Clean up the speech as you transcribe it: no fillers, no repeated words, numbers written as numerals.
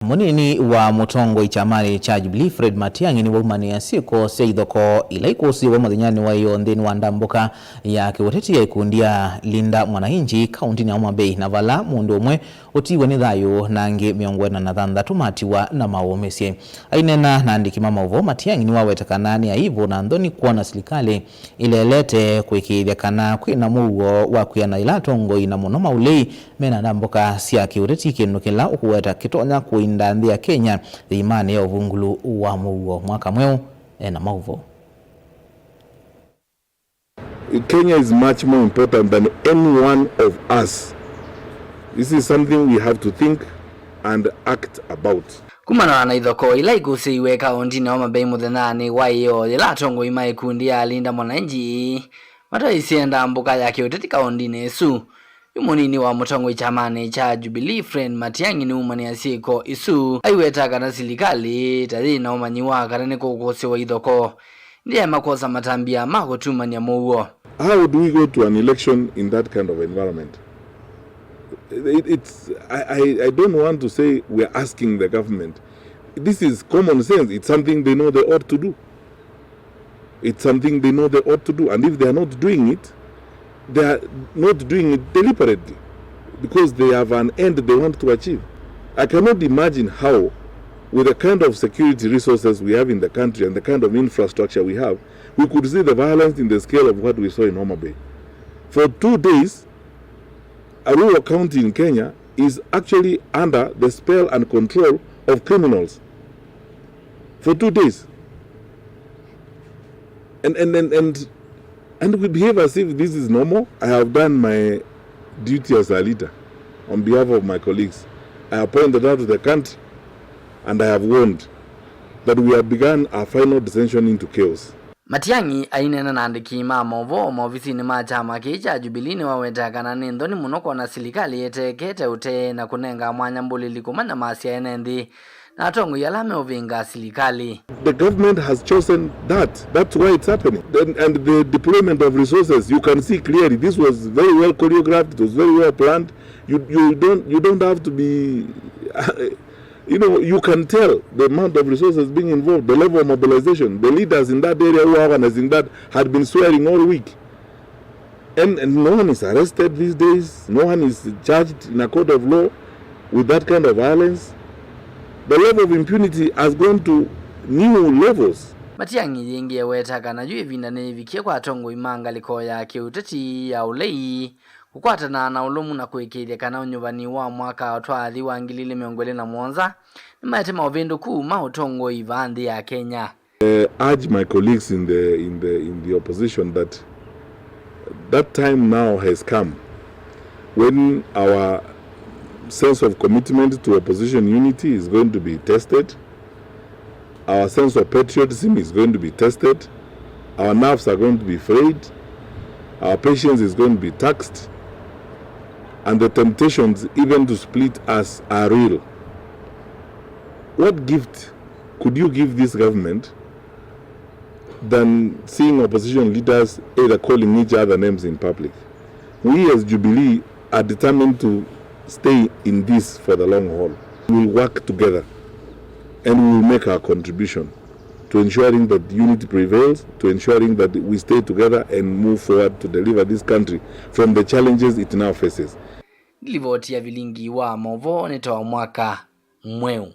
Munini wa Mutongoi Kyamani cha Jubilee Fred Matiang'I Niwaumania Syiko cia Ithokoo ila Ikusiiwe Muthenyani wa Iyoo Nthini wa Ndambuka ya Kiuteti ya Ikundi ya Mwananchi Kaundini Umwe na Vala Mundu Umwe Utiiwe ni Thayu na Angi 46 Matiwa na Mauumisye. Ainena na andiki mauvo Matiang'I ni wawetakana aivo na Nthini kuona Silikali ilelete kwikithia kana kwina muo wa kuyana ila tongoi na muno maulei mena Ndambuka cia Kiuteti kinukila ukuweta kitonya kuinda nthi ya Kenya imani ya uvungulu wa muo mwaka mweu na mauvo. Kenya is much more important than any one of us. This is something we have to think and act about. Kumana na Ithokoo ila Ikusiiwe Kaundini Muthenyani wa Iyoo ila Tongoi Ikundi ya Mwananchi Matiwa Ndambuka ya Kiuteti Kaundini su Munini wa Mutongoi Kyamani cha Jubilee Fred Matiang'I Niwaumania Syiko isu aiwetaka na Silikali tathi na umanyiwa karene kukusiwa Ithokoo ndiye makosa matambia makutumania muo. How do we go to an election in that kind of environment? I don't want to say we're asking the government. This is common sense. It's something they know they ought to do. It's something they know they ought to do. And if they are not doing it, they are not doing it deliberately because they have an end they want to achieve. I cannot imagine how, with the kind of security resources we have in the country and the kind of infrastructure we have, we could see the violence in the scale of what we saw in Homa. For 2 days, a rural county in Kenya is actually under the spell and control of criminals. For 2 days. And we behave as if this is normal. I have done my duty as a leader on behalf of my colleagues. I have pointed out to the country and I have warned that we have begun our final descension into chaos. Matiang'I ainena na andiki mauvo maofisini ma chama cha Jubilee ni wawetakana ni Nthini muno kuona Silikali yetekete ute na kunenga mwanya mbulili kumana masia enendi na tongoi alame uvinga Silikali. The government has chosen that. That's why it's happening. And the deployment of resources, you can see clearly this was very well choreographed, it was very well planned. You don't have to be you can tell the amount of resources being involved, the level of mobilization. The leaders in that area who are organizing that had been swearing all week. And no one is arrested these days. No one is charged in a court of law with that kind of violence. The level of impunity has gone to new levels. Matiang'I yengi wetaka na juu vinane vikie kwa tongoi mangaliko ya Kiuteti ya ulei kukwatana na ulumu na kuikiria kana unyuvani wa mwaka watwathi wa 2017 ni maitema ovendo kuu Tongoi vanthi ya Kenya. Urge my colleagues in the opposition that time now has come when our sense of commitment to opposition unity is going to be tested. Our sense of patriotism is going to be tested. Our nerves are going to be frayed. Our patience is going to be taxed. And the temptations even to split us are real. What gift could you give this government than seeing opposition leaders either calling each other names in public? We as Jubilee are determined to stay in this for the long haul. We will work together and we will make our contribution to ensuring that unity prevails, to ensuring that we stay together and move forward to deliver this country from the challenges it now faces. Livoti ya vilingi wa mauvo netoa mwaka mweu.